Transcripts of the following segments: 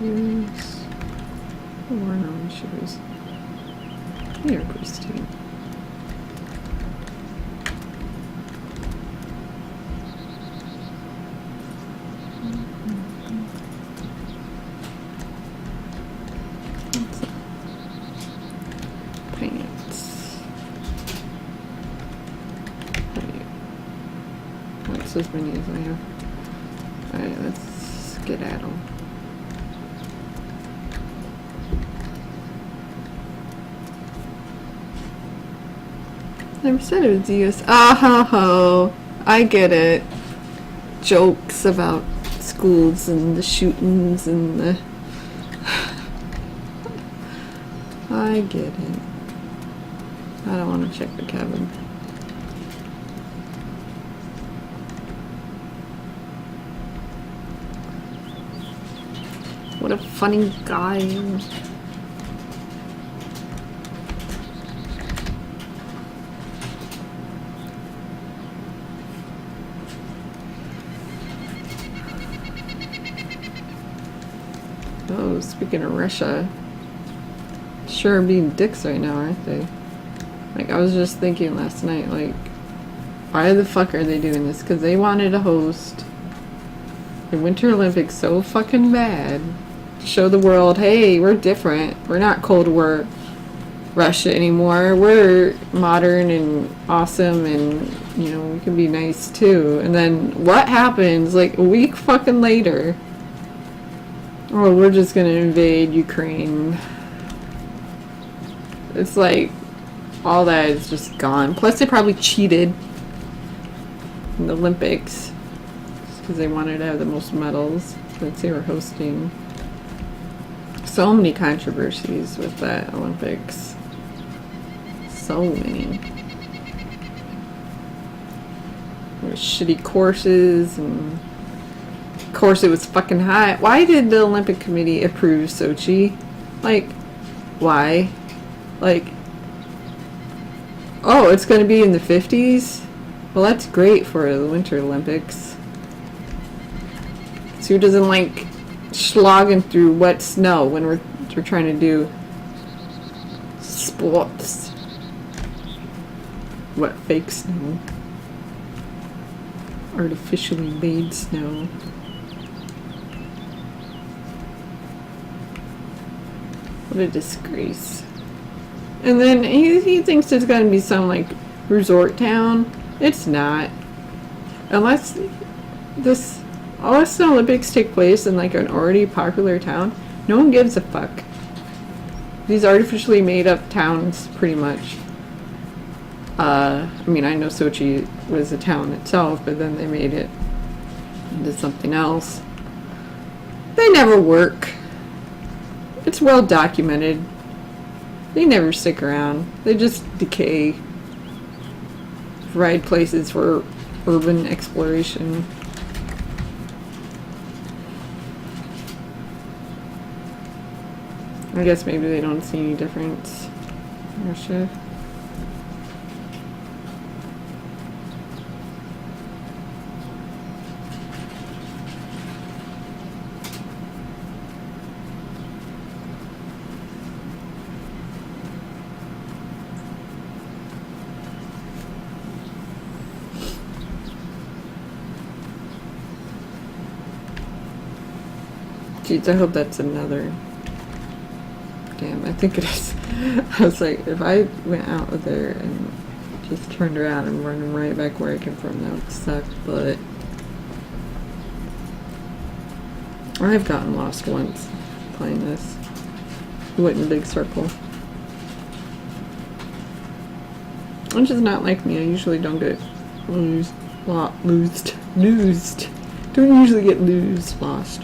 shoes. Worn on shoes. They are pristine. Pants. That's as many as I have. Alright, let's skedaddle. Never said it was US. Ah ho ho. I get it. Jokes about schools and the shootings and the. I get it. I don't want to check the cabin. What a funny guy. Oh, speaking of Russia, sure being dicks right now, aren't they? Like, I was just thinking last night, like, why the fuck are they doing this? Because they wanted to host the Winter Olympics so fucking bad to show the world, hey, we're different. We're not Cold War Russia anymore. We're modern and awesome and, you know, we can be nice too. And then what happens, like, a week fucking later? Oh, we're just gonna invade Ukraine. It's like, all that is just gone. Plus, they probably cheated in the Olympics because they wanted to have the most medals that they were hosting. So many controversies with that Olympics. So many. There were shitty courses and. Of course, it was fucking hot. Why did the Olympic Committee approve Sochi? Like, why? Like, oh, it's going to be in the 50s? Well, that's great for the Winter Olympics. So who doesn't like slogging through wet snow when we're trying to do sports? What, fake snow? Artificially made snow. What a disgrace. And then he thinks it's going to be some, like, resort town. It's not. Unless the Olympics take place in, like, an already popular town, no one gives a fuck. These artificially made up towns, pretty much. I mean, I know Sochi was a town itself, but then they made it into something else. They never work. It's well documented. They never stick around. They just decay. Provide places for urban exploration. I guess maybe they don't see any difference in Russia. Jeez, I hope that's another. Damn, I think it is. I was like, if I went out there and just turned around and running right back where I came from, that would suck, but I've gotten lost once playing this. We went in a big circle. Which is not like me. I usually don't get loosed. Don't usually get lost.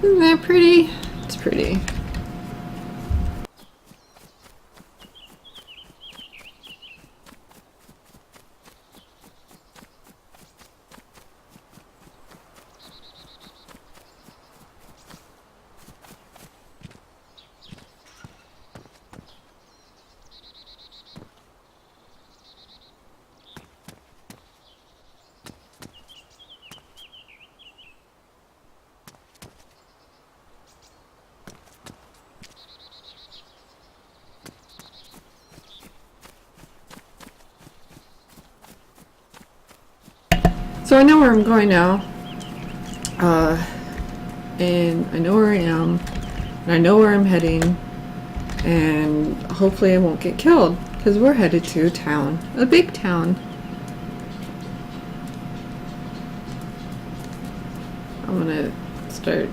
Isn't that pretty? It's pretty. So I know where I'm going now. And I know where I am. And I know where I'm heading. And hopefully I won't get killed. Because we're headed to a town. A big town. I'm gonna start.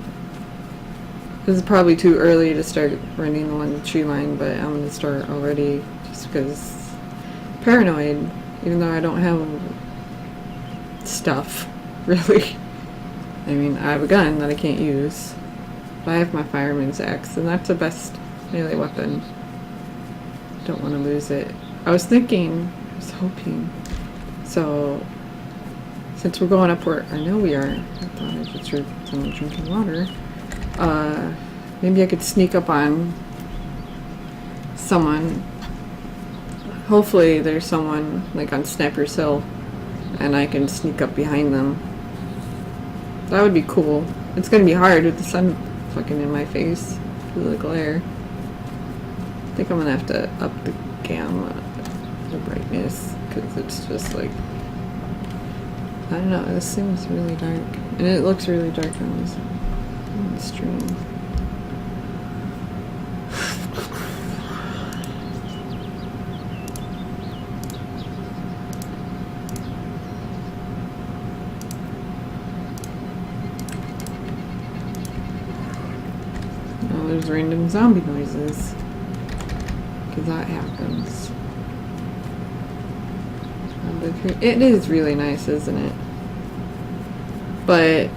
This is probably too early to start running along the tree line, but I'm gonna start already just because paranoid, even though I don't have stuff, really. I mean, I have a gun that I can't use, but I have my fireman's axe, and that's the best melee weapon. Don't want to lose it. I was hoping, so since we're going up where I know we are, I thought I just heard someone drinking water. Maybe I could sneak up on someone. Hopefully there's someone like on Sniper's Hill and I can sneak up behind them. That would be cool. It's gonna be hard with the sun fucking in my face through the glare. I think I'm gonna have to up the gamma, the brightness, because it's just like, I don't know, this seems really dark. And it looks really dark on this stream. Oh, there's random zombie noises. Because that happens. It is really nice, isn't it? But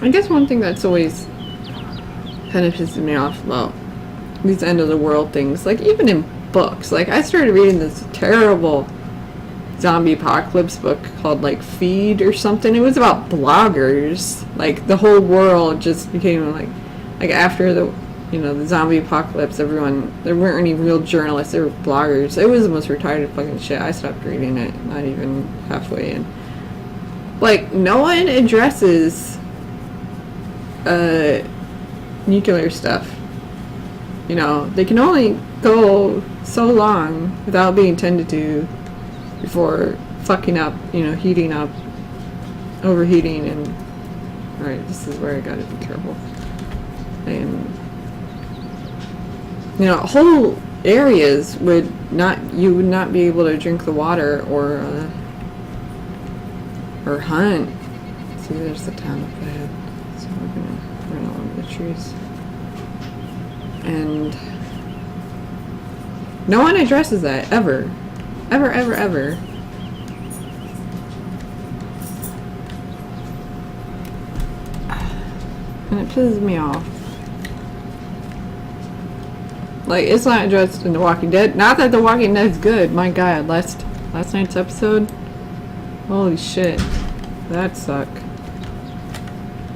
I guess one thing that's always kind of pisses me off about these end of the world things, like even in books, like I started reading this terrible zombie apocalypse book called like Feed or something. It was about bloggers. Like the whole world just became like after the the zombie apocalypse, there weren't any real journalists, there were bloggers. It was the most retarded fucking shit. I stopped reading it, not even halfway in. Like, no one addresses nuclear stuff. They can only go so long without being tended to before fucking up, heating up, overheating, and alright, this is where I gotta be careful. And whole areas you would not be able to drink the water or hunt. See, there's the town up ahead. So we're gonna run along the trees. And no one addresses that, ever. Ever, ever, ever. And it pisses me off. Like, it's not addressed in The Walking Dead. Not that The Walking Dead's good. My God, last night's episode. Holy shit. That sucked.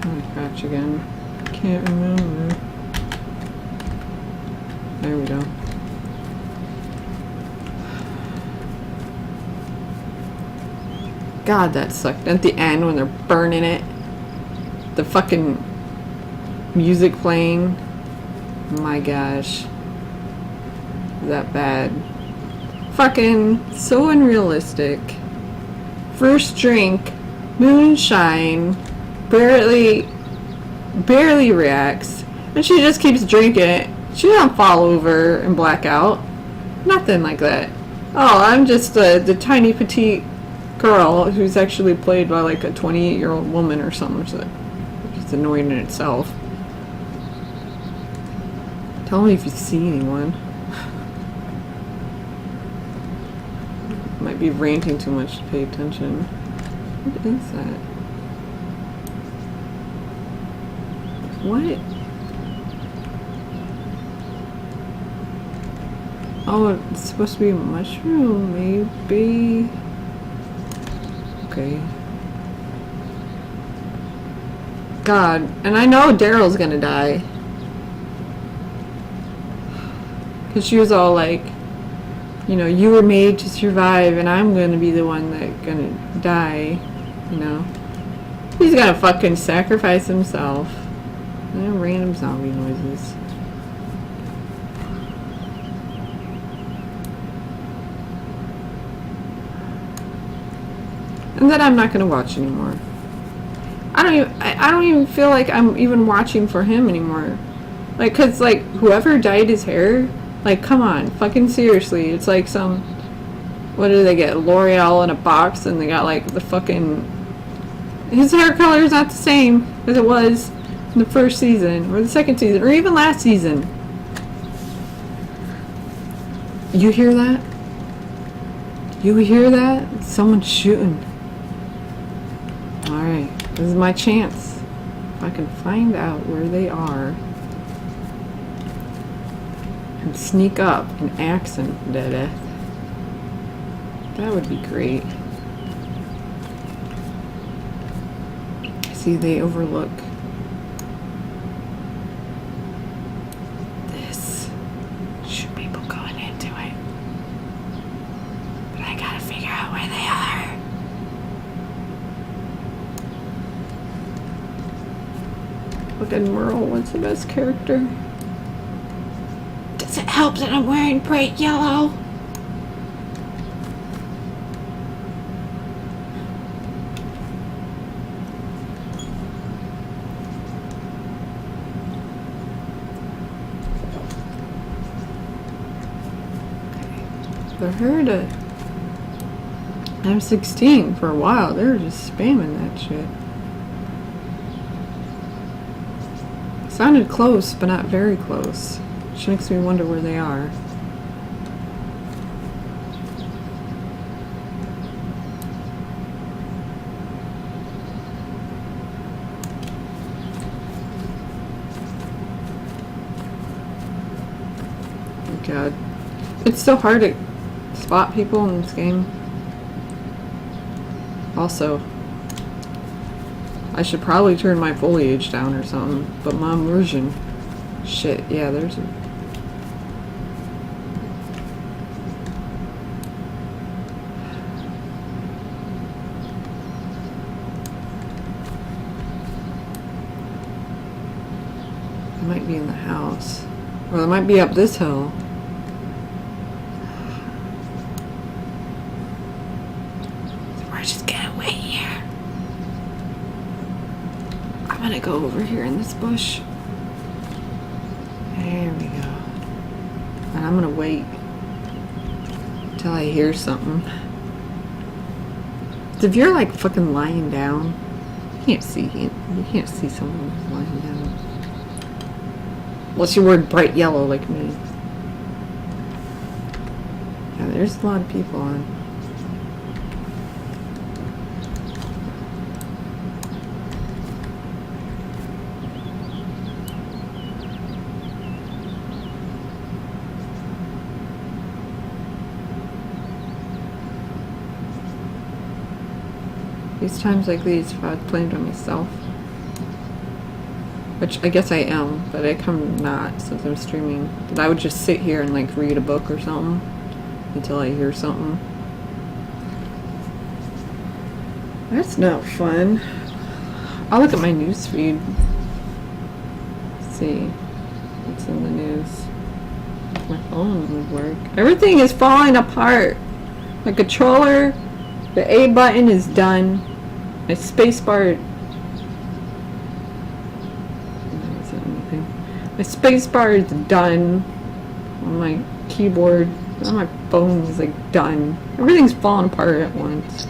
Oh, crouch again. Can't remember. There we go. God, that sucked. At the end, when they're burning it, the fucking music playing. My gosh. That bad. Fucking so unrealistic. First drink, moonshine, barely reacts, and she just keeps drinking it. She doesn't fall over and black out. Nothing like that. Oh, I'm just the tiny petite girl who's actually played by like a 28-year-old woman or something, so it's annoying in itself. Tell me if you see anyone. Might be ranting too much to pay attention. What is that? What? Oh, it's supposed to be a mushroom, maybe. Okay. God, and I know Daryl's gonna die. Because she was all like, you were made to survive, and I'm gonna be the one that's gonna die, He's gonna fucking sacrifice himself. And random zombie noises. And that I'm not gonna watch anymore. I don't even feel like I'm even watching for him anymore. Like, cause like whoever dyed his hair, like, come on, fucking seriously. It's like some, what do they get? L'Oreal in a box, and they got like the fucking. His hair color is not the same as it was in the first season or the second season or even last season. You hear that? You hear that? Someone's shooting. Alright, this is my chance. If I can find out where they are and sneak up and axe them to death, that would be great. See, they overlook this. Shoot people going into it. But I gotta figure out where they are. Look at Merle. What's the best character? Does it help that I'm wearing bright yellow? I heard a M16 for a while. They were just spamming that shit. Sounded close, but not very close. Which makes me wonder where they are. Oh God. It's so hard to spot people in this game. Also, I should probably turn my foliage down or something, but my immersion, shit, yeah, there's a... It might be in the house, or it might be up this hill. I'm gonna go over here in this bush. There we go. And I'm gonna wait until I hear something. If you're like fucking lying down, you can't see someone who's lying down. Unless you wear bright yellow like me. Yeah, there's a lot of people on. These times like these, if I was playing by myself, which I guess I am, but I come not since I'm streaming, that I would just sit here and like read a book or something until I hear something. That's not fun. I'll look at my news feed. Let's see what's in the news. My phone would work. Everything is falling apart. My controller, the A button is done. My spacebar. My spacebar is done. On my keyboard. On my phone is like done. Everything's falling apart at once.